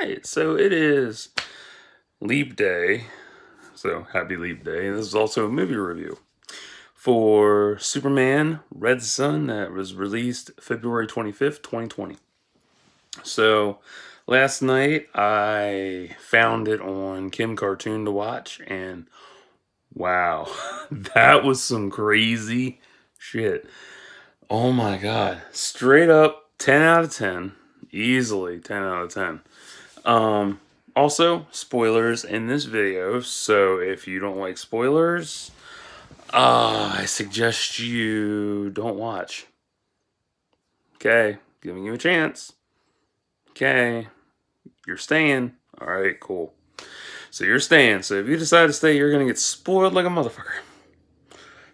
right, so it is Leap Day. So happy Leap Day. This is also a movie review for Superman Red Son that was released February 25th, 2020. So last night I found it on Kim Cartoon to watch, and wow, that was some crazy shit. Oh my god. Straight up 10 out of 10. Easily 10 out of 10. Also, spoilers in this video, so if you don't like spoilers, I suggest you don't watch. Okay, giving you a chance. Okay, you're staying. Alright, cool. So you're staying. So if you decide to stay, you're gonna get spoiled like a motherfucker.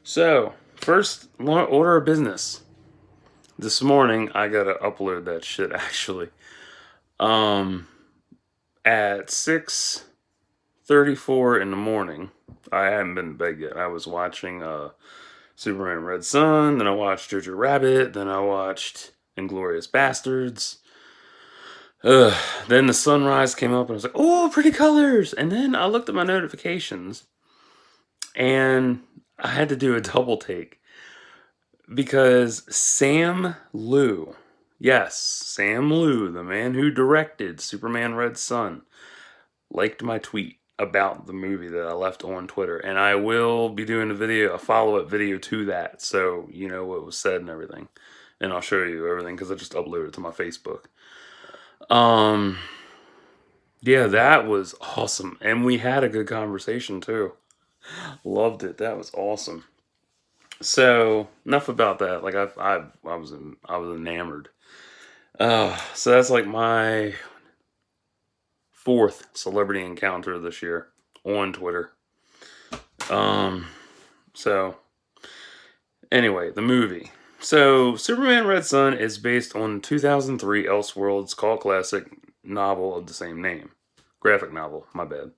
So, first order of business. This morning, I gotta upload that shit actually. At 6:34 in the morning, I hadn't been to bed yet. I was watching Superman Red Son, then I watched Jojo Rabbit, then I watched Inglourious Bastards. Then the sunrise came up and I was like, oh, pretty colors. And then I looked at my notifications and I had to do a double take because Sam Liu, yes, Sam Liu, the man who directed Superman Red Son, liked my tweet about the movie that I left on Twitter, and I will be doing a follow-up video to that, so you know what was said and everything, and I'll show you everything because I just uploaded it to my Facebook. Yeah, that was awesome, and we had a good conversation too. Loved it. That was awesome. So enough about that. Like I was enamored. So that's like my fourth celebrity encounter this year on Twitter. So anyway, the movie. So Superman Red Son is based on 2003 Elseworlds cult classic novel of the same name. Graphic novel, my bad.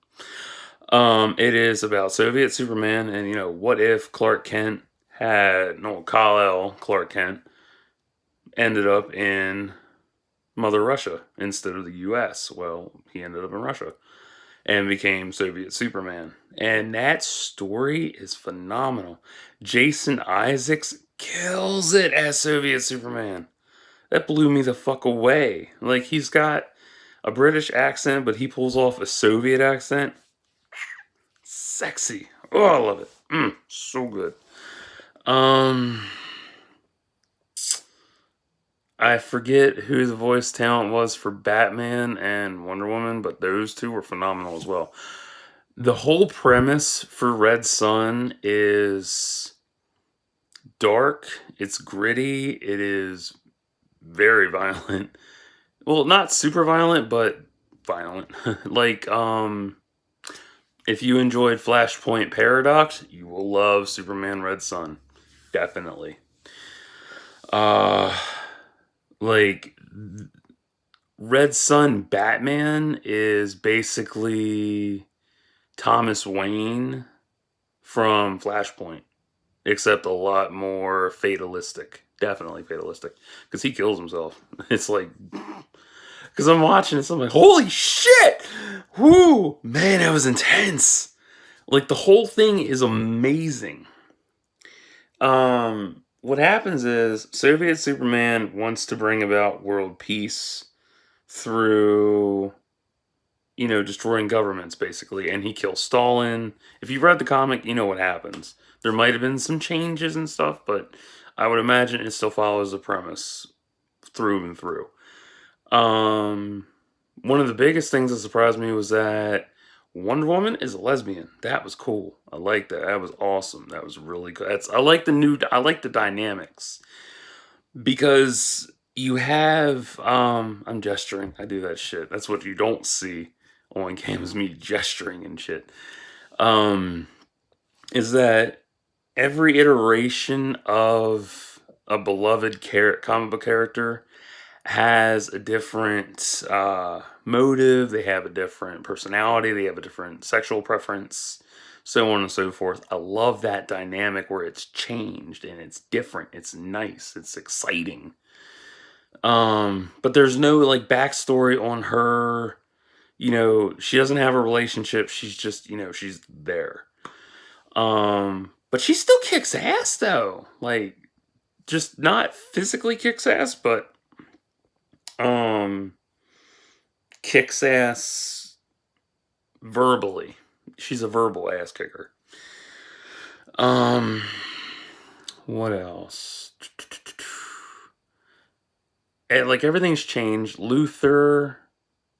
It is about Soviet Superman and, you know, what if Clark Kent Kal-El Clark Kent ended up in Mother Russia instead of the US. Well, he ended up in Russia and became Soviet Superman. And that story is phenomenal. Jason Isaacs kills it as Soviet Superman. That blew me the fuck away. Like, he's got a British accent, but he pulls off a Soviet accent. Sexy. Oh, I love it. So good. I forget who the voice talent was for Batman and Wonder Woman, but those two were phenomenal as well. The whole premise for Red Son is dark, it's gritty, it is very violent. Well, not super violent, but violent. Like, if you enjoyed Flashpoint Paradox, you will love Superman Red Son. Definitely. Like, Red Son Batman is basically Thomas Wayne from Flashpoint, except a lot more fatalistic. Definitely fatalistic, because he kills himself. It's like, because I'm watching it, so I'm like, holy shit! Whoo! Man, that was intense. Like, the whole thing is amazing. What happens is Soviet Superman wants to bring about world peace through, you know, destroying governments, basically, and he kills Stalin. If you've read the comic, you know what happens. There might have been some changes and stuff, but I would imagine it still follows the premise through and through. One of the biggest things that surprised me was that Wonder Woman is a lesbian. That was cool. I like that. That was awesome. That was really good. I like the dynamics, because you have, I'm gesturing. I do that shit. That's what you don't see on cam, is me gesturing and shit. Is that every iteration of a beloved comic book character has a different motive, they have a different personality, they have a different sexual preference, so on and so forth. I love that dynamic where it's changed and it's different, it's nice, it's exciting. But there's no like backstory on her she doesn't have a relationship. She's just, she's there. But she still kicks ass though. Like, just not physically kicks ass, but um kicks ass verbally. She's a verbal ass kicker. What else? And like everything's changed. Luther,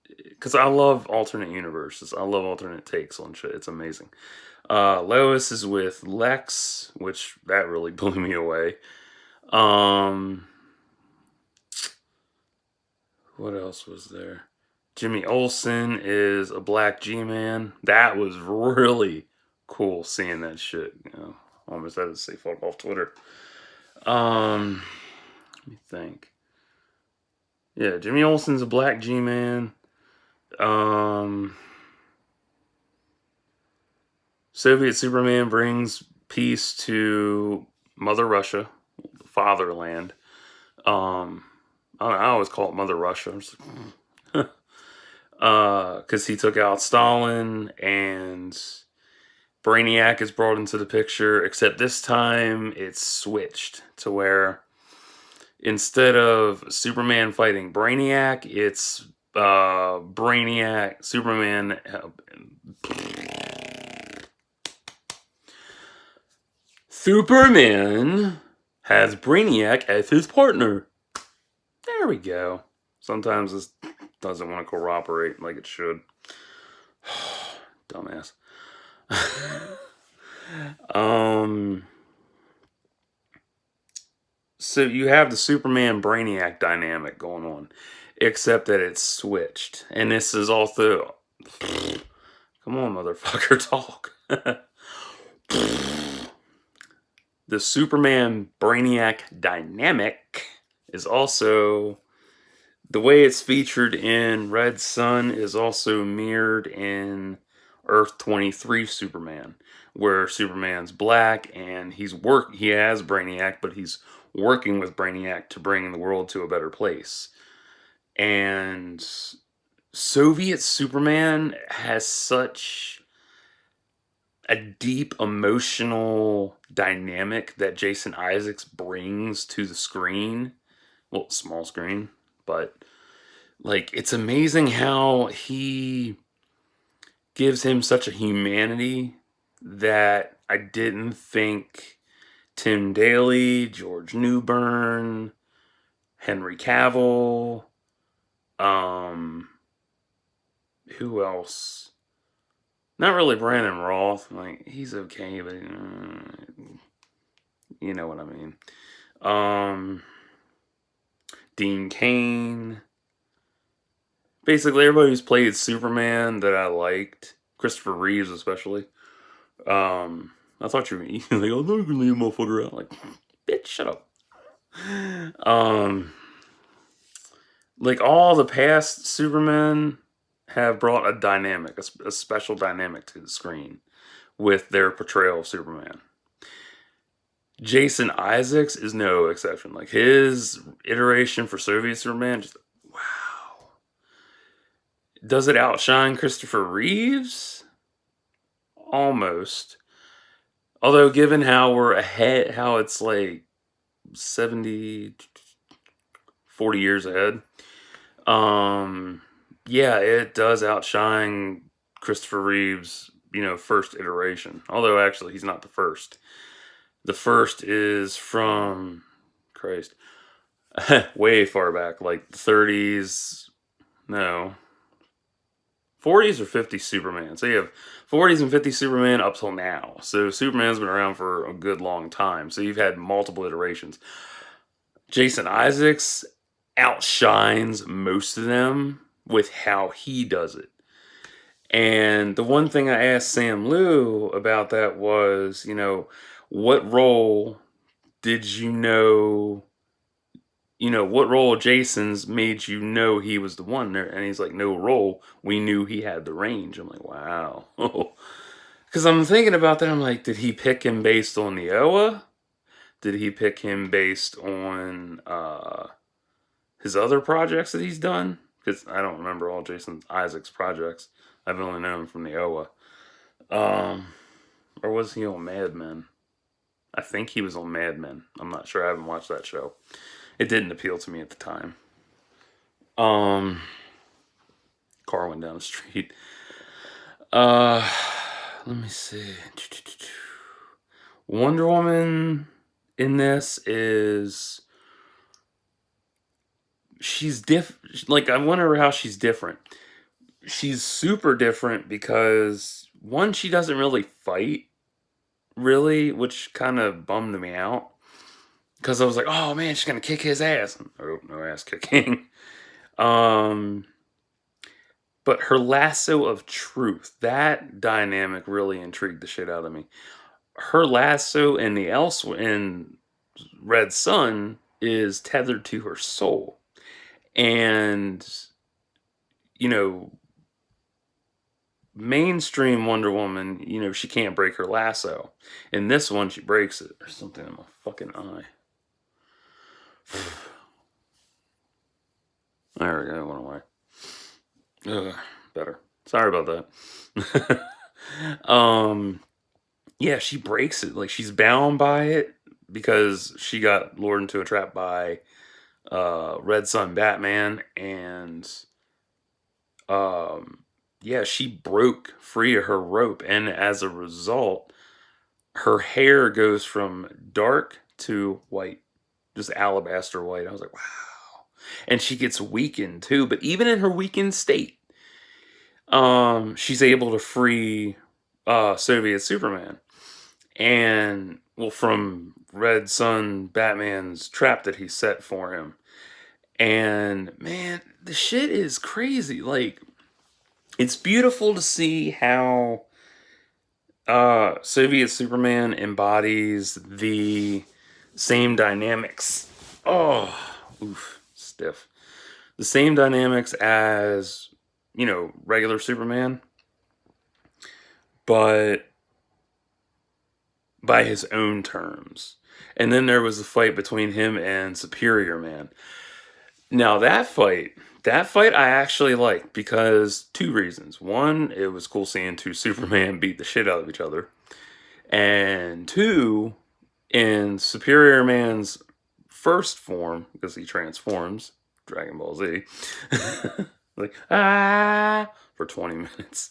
because I love alternate universes. I love alternate takes on shit. It's amazing. Lois is with Lex, which that really blew me away. What else was there? Jimmy Olsen is a black G-Man. That was really cool seeing that shit. Almost had to say fuck off Twitter. Let me think. Yeah, Jimmy Olsen's a black G-Man. Soviet Superman brings peace to Mother Russia, fatherland. I always call it Mother Russia. Because he took out Stalin, and Brainiac is brought into the picture, except this time it's switched to where instead of Superman fighting Brainiac, it's Superman has Brainiac as his partner. There we go. Sometimes this doesn't want to cooperate like it should. Dumbass. So you have the Superman Brainiac dynamic going on, except that it's switched. And this is also... Come on, motherfucker, talk. The Superman Brainiac dynamic is also... The way it's featured in Red Sun is also mirrored in Earth 23 Superman, where Superman's black and he has Brainiac, but he's working with Brainiac to bring the world to a better place. And Soviet Superman has such a deep emotional dynamic that Jason Isaacs brings to the screen. Well, small screen, but like it's amazing how he gives him such a humanity that I didn't think Tim Daly, George Newbern, Henry Cavill, who else? Not really Brandon Roth. Like, he's okay, but you know what I mean. Dean Cain. Basically, everybody who's played Superman that I liked, Christopher Reeves especially. I thought you were like, I'm not gonna leave a motherfucker out. Like, bitch, shut up. Like all the past Supermen have brought a dynamic, a special dynamic to the screen with their portrayal of Superman. Jason Isaacs is no exception. Like his iteration for Soviet Superman, just wow. Does it outshine Christopher Reeves? Almost. Although given how we're ahead, how it's like 40 years ahead. Yeah, it does outshine Christopher Reeves, first iteration. Although actually he's not the first. The first is from Christ. Way far back, like the 30s. No. 40s or 50s Superman. So you have 40s and 50s Superman up till now. So Superman's been around for a good long time. So you've had multiple iterations. Jason Isaacs outshines most of them with how he does it. And the one thing I asked Sam Liu about that was, what role did what role of Jason's made you know he was the one there? And he's like, no role. We knew he had the range. I'm like, wow. Because I'm thinking about that. I'm like, did he pick him based on the Oa? Did he pick him based on his other projects that he's done? because I don't remember all Jason Isaac's projects. I've only known him from the OWA. Or was he on Mad Men? I think he was on Mad Men. I'm not sure. I haven't watched that show. It didn't appeal to me at the time. Car went down the street. Let me see. Wonder Woman in this is she's like I wonder how she's different. She's super different because one, she doesn't really fight really, which kind of bummed me out because I was like, oh man, she's gonna kick his ass. Oh, no ass kicking. But her lasso of truth, that dynamic really intrigued the shit out of me. Her lasso in in Red Sun is tethered to her soul. And you know, mainstream Wonder Woman, she can't break her lasso. In this one, she breaks it. There's something in my fucking eye. There we go, it went away. Ugh, better. Sorry about that. Yeah, she breaks it. Like, she's bound by it because she got lured into a trap by Red Sun Batman, and yeah, she broke free of her rope, and as a result, her hair goes from dark to white, just alabaster white. I was like, wow. And she gets weakened too, but even in her weakened state, she's able to free Soviet Superman. And well, from Red Sun Batman's trap that he set for him. And man, the shit is crazy. Like, it's beautiful to see how Soviet Superman embodies the same dynamics. Oh, oof, stiff. The same dynamics as, regular Superman, but by his own terms. And then there was a fight between him and Superior Man. Now that fight I actually liked because two reasons. One, it was cool seeing two Superman beat the shit out of each other. And two, in Superior Man's first form, because he transforms, Dragon Ball Z, like, for 20 minutes.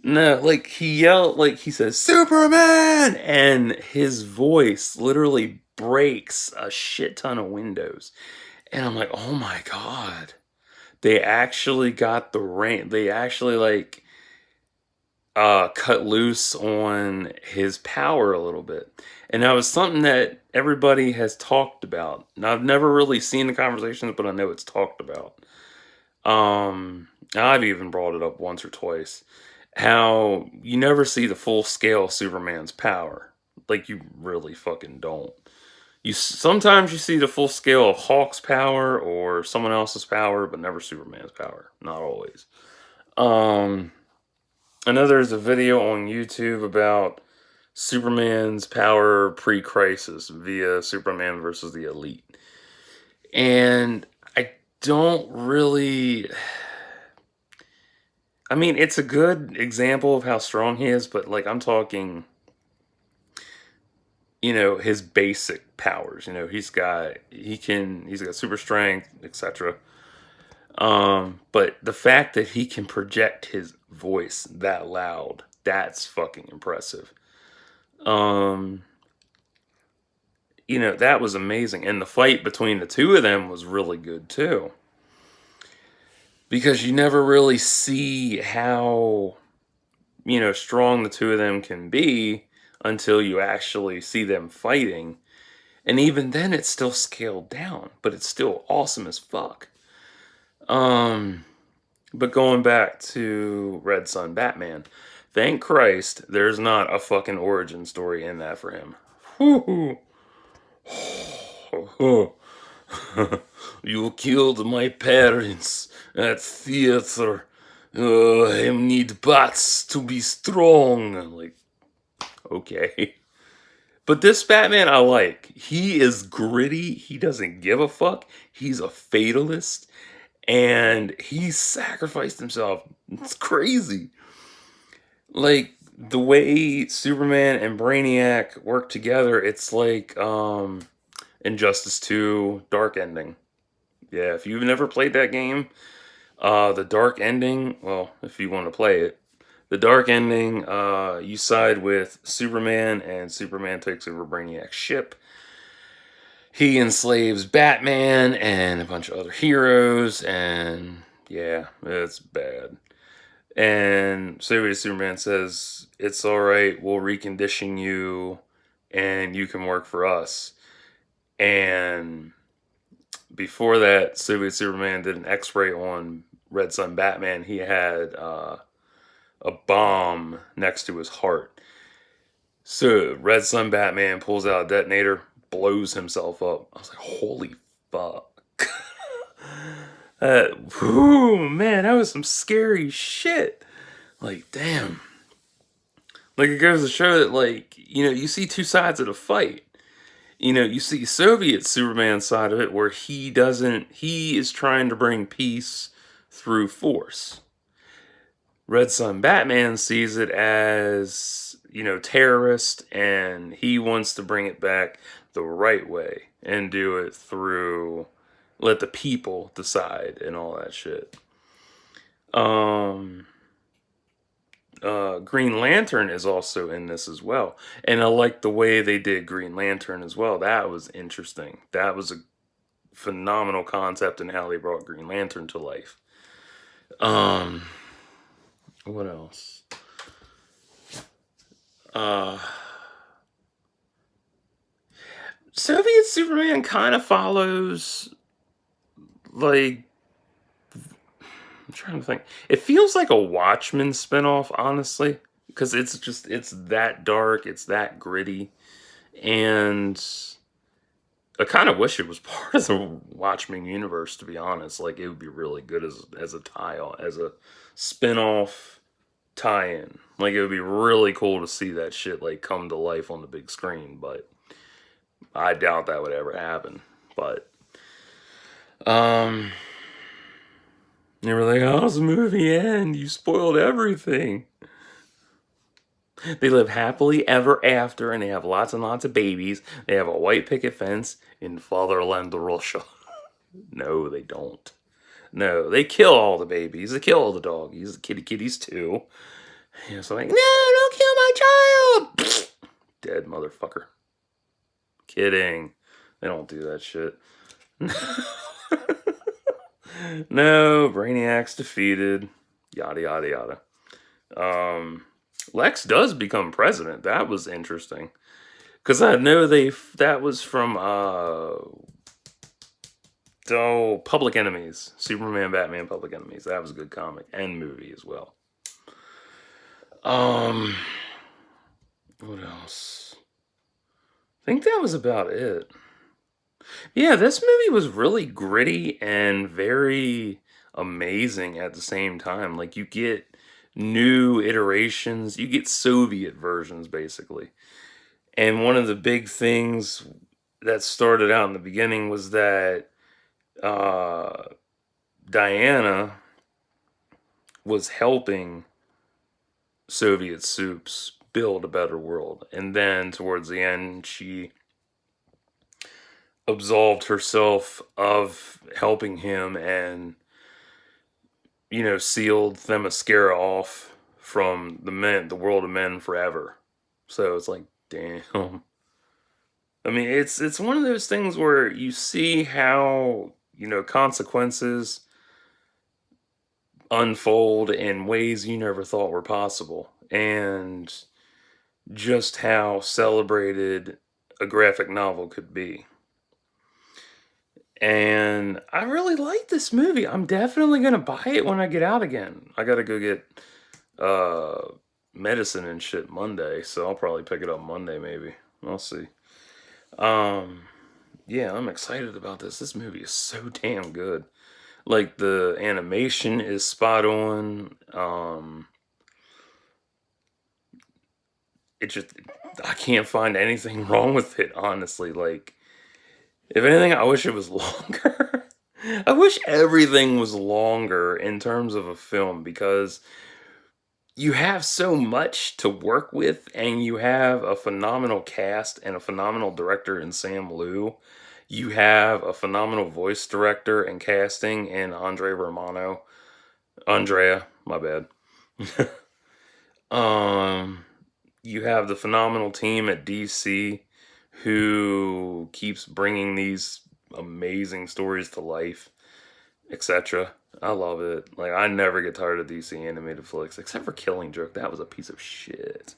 No, like, he yelled, like, he says, Superman! And his voice literally breaks a shit ton of windows. And I'm like, oh my God. They actually got the rain. They actually, like, cut loose on his power a little bit. And that was something that everybody has talked about. Now, I've never really seen the conversations, but I know it's talked about. I've even brought it up once or twice. How you never see the full scale of Superman's power. Like, you really fucking don't. Sometimes you see the full scale of Hawk's power or someone else's power, but never Superman's power. Not always. I know there's a video on YouTube about Superman's power pre-crisis via Superman versus the Elite. And I don't really... I mean, it's a good example of how strong he is, but, like, I'm talking, his basic powers. He's got super strength, etc. But the fact that he can project his voice that loud, that's fucking impressive. That was amazing. And the fight between the two of them was really good too. Because you never really see how, strong the two of them can be until you actually see them fighting. And even then, it's still scaled down, but it's still awesome as fuck. But going back to Red Sun Batman, thank Christ there's not a fucking origin story in that for him. Whoo. You killed my parents at theater. I need bats to be strong. Like, okay. But this Batman I like. He is gritty. He doesn't give a fuck. He's a fatalist. and he sacrificed himself. It's crazy. Like the way Superman and Brainiac work together, it's like Injustice 2 Dark Ending. Yeah, if you've never played that game, the dark ending, well, if you want to play it, the dark ending, you side with Superman and Superman takes over Brainiac's ship. He enslaves Batman and a bunch of other heroes, and yeah, it's bad. And so Superman says, "It's all right, we'll recondition you and you can work for us." And before that, Soviet Superman did an X-ray on Red Sun Batman. He had a bomb next to his heart. So Red Sun Batman pulls out a detonator, blows himself up. I was like, holy fuck. Whew, man, that was some scary shit. Like, damn. Like, it goes to show that, like, you see two sides of the fight. You see Soviet Superman's side of it where he is trying to bring peace through force. Red Sun Batman sees it as, terrorist, and he wants to bring it back the right way and do it through let the people decide and all that shit. Green Lantern is also in this as well. And I like the way they did Green Lantern as well. That was interesting. That was a phenomenal concept in how they brought Green Lantern to life. What else? Soviet Superman kind of follows, like, I'm trying to think. It feels like a Watchmen spinoff, honestly, because it's that dark, it's that gritty, and I kind of wish it was part of the Watchmen universe, to be honest. Like, it would be really good as a as a spinoff tie-in. Like, it would be really cool to see that shit like come to life on the big screen, but I doubt that would ever happen. But they were like, "How's the movie end? You spoiled everything." They live happily ever after, and they have lots and lots of babies. They have a white picket fence in fatherland Russia. No, they don't. No, they kill all the babies. They kill all the doggies, the kitties too. So like, no, don't kill my child. Dead motherfucker. Kidding. They don't do that shit. No, Brainiac's defeated. Yada yada yada. Lex does become president. That was interesting. Because I know that was from Public Enemies. Superman, Batman, Public Enemies. That was a good comic and movie as well. What else? I think that was about it. Yeah, this movie was really gritty and very amazing at the same time. Like, you get new iterations, you get Soviet versions, basically. And one of the big things that started out in the beginning was that Diana was helping Soviet soups build a better world. And then towards the end, she absolved herself of helping him and, sealed Themyscira off from the world of men forever. So it's like, damn. I mean, it's one of those things where you see how, consequences unfold in ways you never thought were possible. And just how celebrated a graphic novel could be. And I really like this movie. I'm definitely going to buy it when I get out again. I got to go get medicine and shit Monday, so I'll probably pick it up Monday maybe. I'll see. Yeah, I'm excited about this. This movie is so damn good. Like, the animation is spot on. I can't find anything wrong with it, honestly. Like, if anything, I wish it was longer. I wish everything was longer in terms of a film because you have so much to work with and you have a phenomenal cast and a phenomenal director in Sam Liu. You have a phenomenal voice director and casting in Andrea, my bad. um you have the phenomenal team at DC who keeps bringing these amazing stories to life, etc. I love it. Like, I never get tired of DC animated flicks, except for Killing Joke. That was a piece of shit.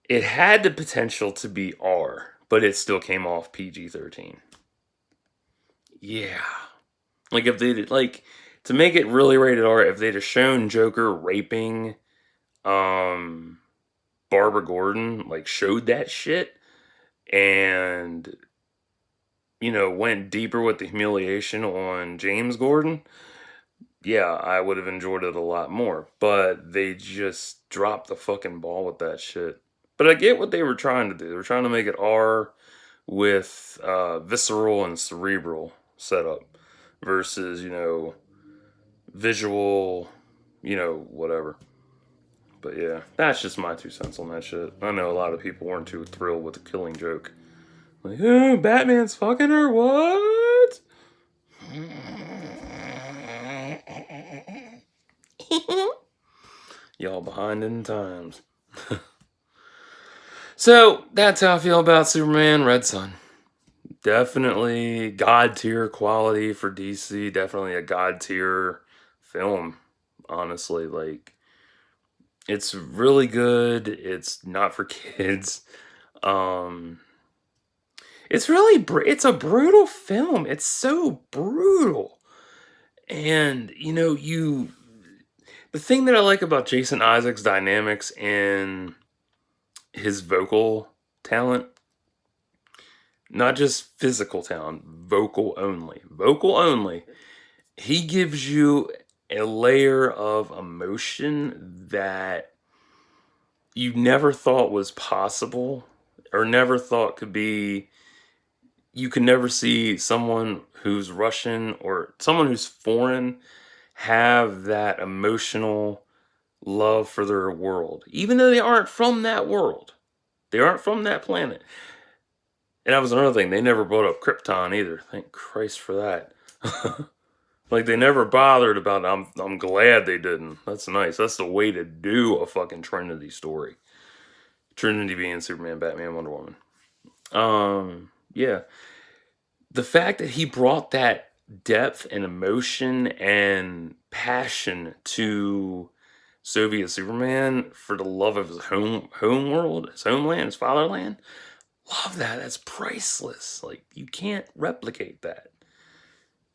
It had the potential to be R, but it still came off PG-13. Yeah. Like, if they did, like, to make it really rated R, if they'd have shown Joker raping um Barbara Gordon, like, showed that shit and went deeper with the humiliation on James Gordon, yeah, I would have enjoyed it a lot more. But they just dropped the fucking ball with that shit. But I get what they were trying to do. They were trying to make it R with visceral and cerebral setup versus, visual, whatever. But yeah, that's just my 2 cents on that shit. I know a lot of people weren't too thrilled with the Killing Joke. Like, oh, Batman's fucking her, what? Y'all behind in times. So, that's how I feel about Superman Red Son. Definitely God tier quality for DC. Definitely a God tier film, honestly. Like, it's really good. It's not for kids. It's really it's a brutal film. It's so brutal. And the thing that I like about Jason Isaacs' dynamics and his vocal talent, not just physical talent, vocal only, he gives you a layer of emotion that you never thought was possible or never thought could be. You can never see someone who's Russian or someone who's foreign have that emotional love for their world, even though they aren't from that world. They aren't from that planet. And that was another thing. They never brought up Krypton either. Thank Christ for that. Like, they never bothered about it. I'm glad they didn't. That's nice. That's the way to do a fucking Trinity story. Trinity being Superman, Batman, Wonder Woman. Yeah. The fact that he brought that depth and emotion and passion to Soviet Superman for the love of his home world, his homeland, his fatherland. Love that. That's priceless. Like, you can't replicate that.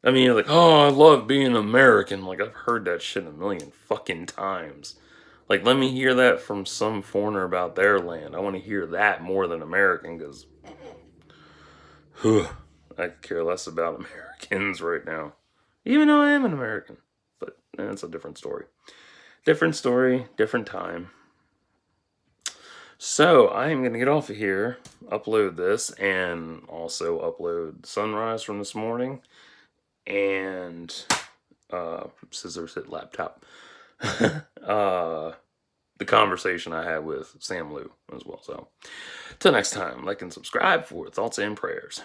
I mean, you're like, oh, I love being American. Like, I've heard that shit a million fucking times. Like, let me hear that from some foreigner about their land. I want to hear that more than American, because I care less about Americans right now. Even though I am an American. But that's a different story. Different story, different time. So, I am going to get off of here, upload this, and also upload Sunrise from this morning, and scissors hit laptop. The conversation I had with Sam Liu as well. So, till next time, like and subscribe for thoughts and prayers.